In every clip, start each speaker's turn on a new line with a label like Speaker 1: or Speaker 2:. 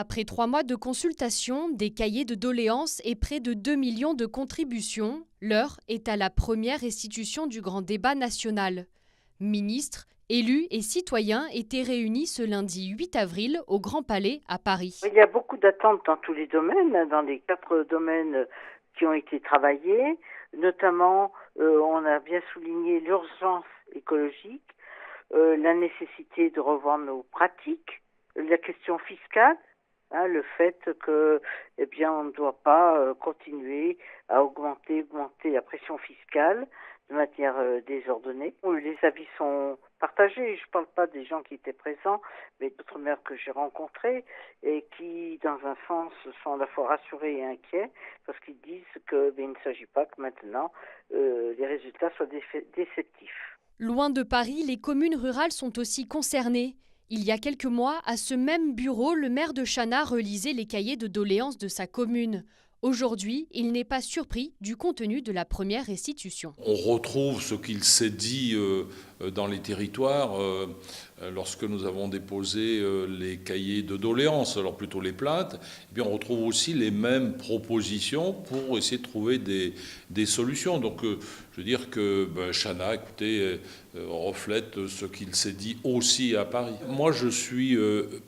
Speaker 1: Après 3 mois de consultation, des cahiers de doléances et près de 2 millions de contributions, l'heure est à la première restitution du grand débat national. Ministres, élus et citoyens étaient réunis ce lundi 8 avril au Grand Palais à Paris.
Speaker 2: Il y a beaucoup d'attentes dans tous les domaines, dans les 4 domaines qui ont été travaillés. Notamment, on a bien souligné l'urgence écologique, la nécessité de revoir nos pratiques, la question fiscale. Le fait que, on ne doit pas continuer à augmenter la pression fiscale de manière désordonnée. Les avis sont partagés. Je ne parle pas des gens qui étaient présents, mais d'autres maires que j'ai rencontrés et qui, dans un sens, sont à la fois rassurés et inquiets parce qu'ils disent qu'il ne s'agit pas que maintenant les résultats soient déceptifs.
Speaker 1: Loin de Paris, les communes rurales sont aussi concernées. Il y a quelques mois, à ce même bureau, le maire de Chana relisait les cahiers de doléances de sa commune. Aujourd'hui, il n'est pas surpris du contenu de la première restitution.
Speaker 3: On retrouve ce qu'il s'est dit dans les territoires lorsque nous avons déposé les cahiers de doléances, alors plutôt les plaintes. Et puis on retrouve aussi les mêmes propositions pour essayer de trouver des solutions. Donc je veux dire que Chana, écoutez, reflète ce qu'il s'est dit aussi à Paris. Moi, je suis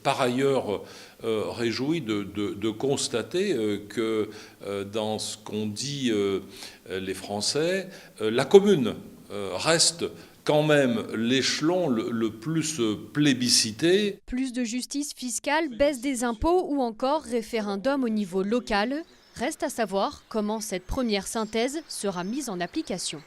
Speaker 3: par ailleurs réjoui de constater que dans ce qu'ont dit les Français, la commune reste quand même l'échelon le plus plébiscité.
Speaker 1: Plus de justice fiscale, baisse des impôts ou encore référendum au niveau local. Reste à savoir comment cette première synthèse sera mise en application.